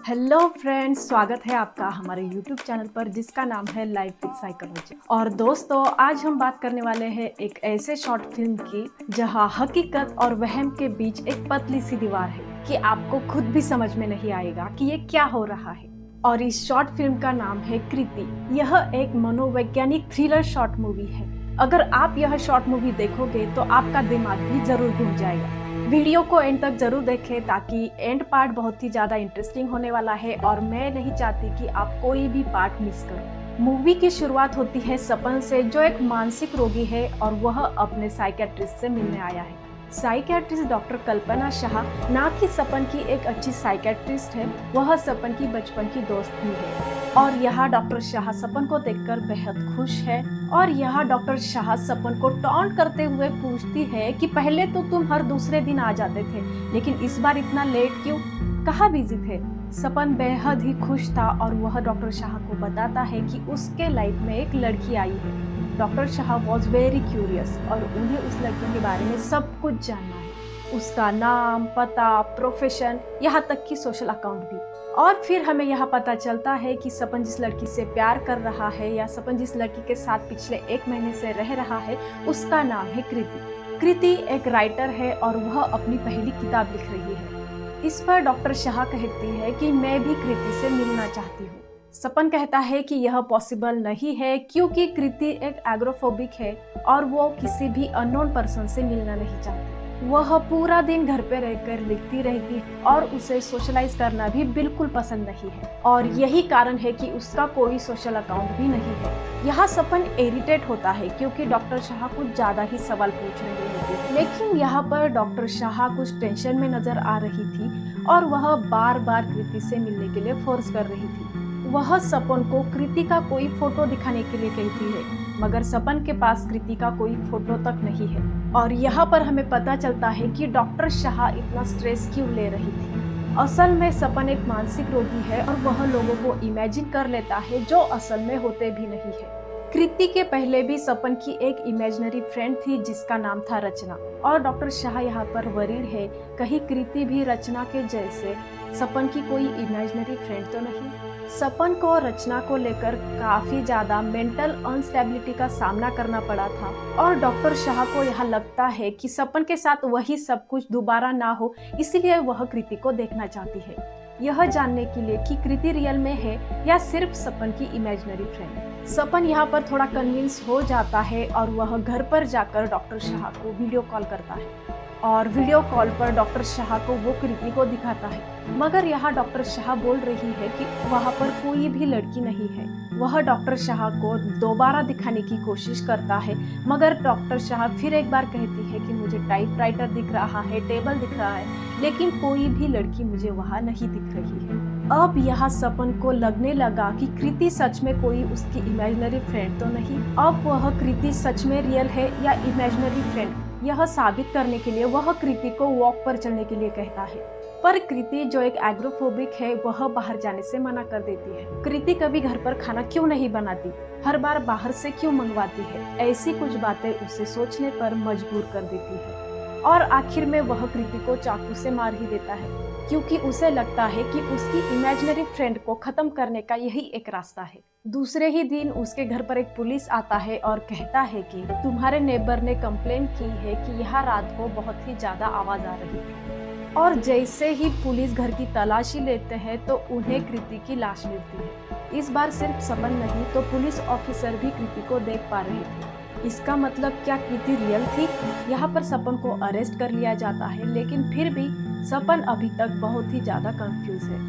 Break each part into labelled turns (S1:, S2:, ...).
S1: Hello friends, स्वागत है आपका हमारे यूट्यूब चैनल पर जिसका नाम है लाइफ विद साइकोलॉजी। और दोस्तों, आज हम बात करने वाले हैं एक ऐसे शॉर्ट फिल्म की जहां हकीकत और वहम के बीच एक पतली सी दीवार है कि आपको खुद भी समझ में नहीं आएगा कि ये क्या हो रहा है। और इस शॉर्ट फिल्म का नाम है कृति। यह एक मनोवैज्ञानिक थ्रिलर शॉर्ट मूवी है। अगर आप यह शॉर्ट मूवी देखोगे तो आपका दिमाग भी जरूर घूम जाएगा। वीडियो को एंड तक जरूर देखें ताकि एंड पार्ट बहुत ही ज़्यादा इंटरेस्टिंग होने वाला है और मैं नहीं चाहती कि आप कोई भी पार्ट मिस करो। मूवी की शुरुआत होती है सपन से, जो एक मानसिक रोगी है और वह अपने साइकियाट्रिस्ट से मिलने आया है। साइकियाट्रिस्ट डॉक्टर कल्पना शाह ना कि सपन की एक अच्छी साइकियाट्रिस्ट है, वह सपन की बचपन की दोस्त भी है। और यहाँ डॉक्टर शाह सपन को देखकर बेहद खुश है। और यहाँ डॉक्टर शाह सपन को टॉन्ट करते हुए पूछती है कि पहले तो तुम हर दूसरे दिन आ जाते थे, लेकिन इस बार इतना लेट क्यों, कहाँ बिजी थे। सपन बेहद ही खुश था और वह डॉक्टर शाह को बताता है कि उसके लाइफ में एक लड़की आई है। Doctor Shah was very curious और उन्हें उस लड़की के बारे में सब कुछ जानना है, उसका नाम, पता, प्रोफेशन, यहाँ तक कि सोशल अकाउंट भी। और फिर हमें यहाँ पता चलता है कि सपन जिस लड़की से प्यार कर रहा है या सपन जिस लड़की के साथ पिछले 1 महीने से रह रहा है, उसका नाम है कृति। कृति एक राइटर है और वह अपनी पहली किताब लिख रही है। इस पर डॉक्टर शाह कहती है कि मैं भी कृति से मिलना चाहती हूँ। सपन कहता है कि यह पॉसिबल नहीं है क्योंकि कृति एक एग्रोफोबिक है और वो किसी भी अननोन पर्सन से मिलना नहीं चाहती। वह पूरा दिन घर पे रहकर लिखती रहती है और उसे सोशलाइज करना भी बिल्कुल पसंद नहीं है और यही कारण है कि उसका कोई सोशल अकाउंट भी नहीं है। यहाँ सपन इरिटेट होता है क्योंकि डॉक्टर शाह कुछ ज्यादा ही सवाल पूछ रही होती है, लेकिन यहाँ पर डॉक्टर शाह कुछ टेंशन में नजर आ रही थी और वह बार बार कृति से मिलने के लिए फोर्स कर रही थी। वह सपन को कृति का कोई फोटो दिखाने के लिए कहती है, मगर सपन के पास कृति का कोई फोटो तक नहीं है। और यहाँ पर हमें पता चलता है कि डॉक्टर शाह इतना स्ट्रेस क्यों ले रही थी। असल में सपन एक मानसिक रोगी है और वह लोगों को इमेजिन कर लेता है जो असल में होते भी नहीं है। कृति के पहले भी सपन की एक इमेजिनरी फ्रेंड थी जिसका नाम था रचना, और डॉक्टर शाह यहाँ पर वरीड है कहीं कृति भी रचना के जैसे सपन की कोई इमेजिनरी फ्रेंड तो नहीं। सपन को रचना को लेकर काफी ज्यादा मेंटल अनस्टेबिलिटी का सामना करना पड़ा था और डॉक्टर शाह को यह लगता है कि सपन के साथ वही सब कुछ दोबारा ना हो, इसलिए वह कृति को देखना चाहती है, यह जानने के लिए कि कृति रियल में है या सिर्फ सपन की इमेजिनरी फ्रेंड। सपन यहाँ पर थोड़ा कन्विंस हो जाता है और वह घर पर जाकर डॉक्टर शाह को वीडियो कॉल करता है और वीडियो कॉल पर डॉक्टर शाह को वो कृति को दिखाता है। मगर यहाँ डॉक्टर शाह बोल रही है कि वहाँ पर कोई भी लड़की नहीं है। वह डॉक्टर शाह को दोबारा दिखाने की कोशिश करता है, मगर डॉक्टर शाह फिर एक बार कहती है कि मुझे टाइपराइटर दिख रहा है, टेबल दिख रहा है, लेकिन कोई भी लड़की मुझे वहाँ नहीं दिख रही है। अब यहाँ सपन को लगने लगा कि कृति सच में कोई उसकी इमेजिनरी फ्रेंड तो नहीं। अब वह कृति सच में रियल है या इमेजिनरी फ्रेंड, यह साबित करने के लिए वह कृति को वॉक पर चलने के लिए कहता है। पर कृति जो एक एग्रोफोबिक है, वह बाहर जाने से मना कर देती है। कृति कभी घर पर खाना क्यों नहीं बनाती, हर बार बाहर से क्यों मंगवाती है, ऐसी कुछ बातें उसे सोचने पर मजबूर कर देती है। और आखिर में वह कृति को चाकू से मार ही देता है क्योंकि उसे लगता है कि उसकी इमेजिनरी फ्रेंड को खत्म करने का यही एक रास्ता है। दूसरे ही दिन उसके घर पर एक पुलिस आता है और कहता है कि तुम्हारे नेबर ने कंप्लेन की है कि यहाँ रात को बहुत ही ज्यादा आवाज आ रही थी। और जैसे ही पुलिस घर की तलाशी लेते हैं तो उन्हें कृति की लाश मिलती है। इस बार सिर्फ सपन नहीं तो पुलिस ऑफिसर भी कृति को देख पा रहे थे। इसका मतलब क्या कृति रियल थी? यहाँ पर सपन को अरेस्ट कर लिया जाता है, लेकिन फिर भी सपन अभी तक बहुत ही ज्यादा कंफ्यूज है।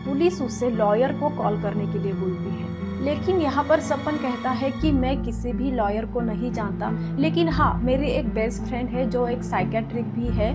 S1: पुलिस उससे लॉयर को कॉल करने के लिए बोलती है, लेकिन यहाँ पर सपन कहता है कि मैं किसी भी लॉयर को नहीं जानता, लेकिन हाँ, मेरी एक बेस्ट फ्रेंड है जो एक साइकेट्रिक भी है,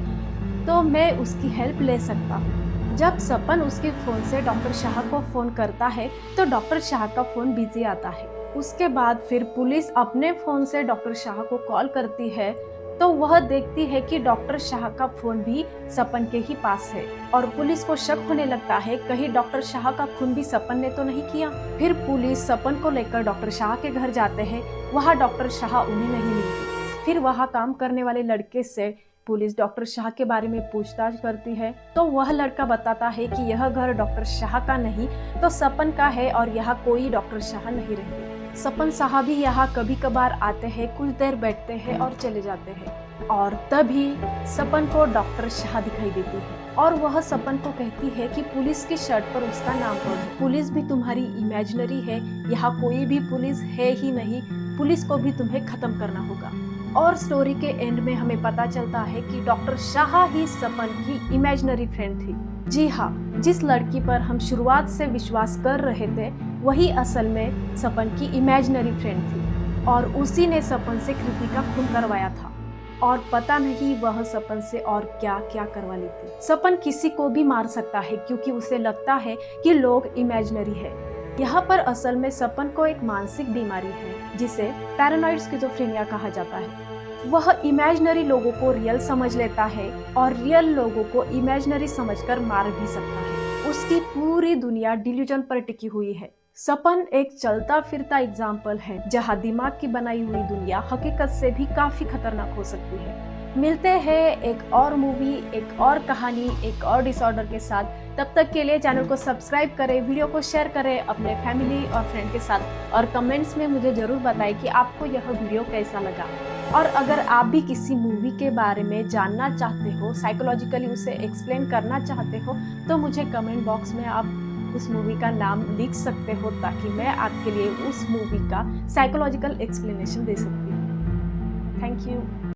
S1: तो मैं उसकी हेल्प ले सकता हूँ। जब सपन उसके फोन से डॉक्टर शाह को फोन करता है तो डॉक्टर शाह का फोन बिजी आता है। उसके बाद फिर पुलिस अपने फोन से डॉक्टर शाह को कॉल करती है तो वह देखती है कि डॉक्टर शाह का फोन भी सपन के ही पास है और पुलिस को शक होने लगता है कहीं डॉक्टर शाह का खून भी सपन ने तो नहीं किया। फिर पुलिस सपन को लेकर डॉक्टर शाह के घर जाते हैं। वहाँ डॉक्टर शाह उन्हें नहीं मिलते। फिर वहाँ काम करने वाले लड़के से पुलिस डॉक्टर शाह के बारे में पूछताछ करती है तो वह लड़का बताता है कि यह घर डॉक्टर शाह का नहीं तो सपन का है और यहाँ कोई डॉक्टर शाह नहीं रहते। सपन साहब भी यहाँ कभी कभार आते हैं, कुछ देर बैठते हैं और चले जाते हैं। और तभी सपन को डॉक्टर शाह दिखाई देती है और वह सपन को कहती है कि पुलिस की शर्ट पर उसका नाम पढ़ो। पुलिस भी तुम्हारी इमेजिनरी है, यहाँ कोई भी पुलिस है ही नहीं, पुलिस को भी तुम्हें खत्म करना होगा। और स्टोरी के एंड में हमें पता चलता है कि डॉक्टर शाह ही सपन की इमेजिनरी फ्रेंड थी। जी हाँ, जिस लड़की पर हम शुरुआत से विश्वास कर रहे थे वही असल में सपन की इमेजिनरी फ्रेंड थी और उसी ने सपन से कृति का खून करवाया था और पता नहीं वह सपन से और क्या क्या करवा लेती। सपन किसी को भी मार सकता है क्योंकि उसे लगता है कि लोग इमेजिनरी है। यहाँ पर असल में सपन को एक मानसिक बीमारी है जिसे पैरानॉइड स्किज़ोफ्रेनिया कहा जाता है। वह इमेजिनरी लोगों को रियल समझ लेता है और रियल लोगों को इमेजिनरी समझकर मार भी सकता है। उसकी पूरी दुनिया डिल्यूजन पर टिकी हुई है। सपन एक चलता फिरता एग्जाम्पल है जहाँ दिमाग की बनाई हुई दुनिया हकीकत से भी काफी खतरनाक हो सकती है। मिलते हैं एक और मूवी, एक और कहानी, एक और डिसऑर्डर के साथ। तब तक के लिए चैनल को सब्सक्राइब करें, वीडियो को शेयर करें अपने फैमिली और फ्रेंड के साथ और कमेंट्स में मुझे जरूर बताएं कि आपको यह वीडियो कैसा लगा। और अगर आप भी किसी मूवी के बारे में जानना चाहते हो, साइकोलॉजिकली उसे एक्सप्लेन करना चाहते हो तो मुझे कमेंट बॉक्स में आप उस मूवी का नाम लिख सकते हो ताकि मैं आपके लिए उस मूवी का साइकोलॉजिकल एक्सप्लेनेशन दे सकती हूँ। Thank you.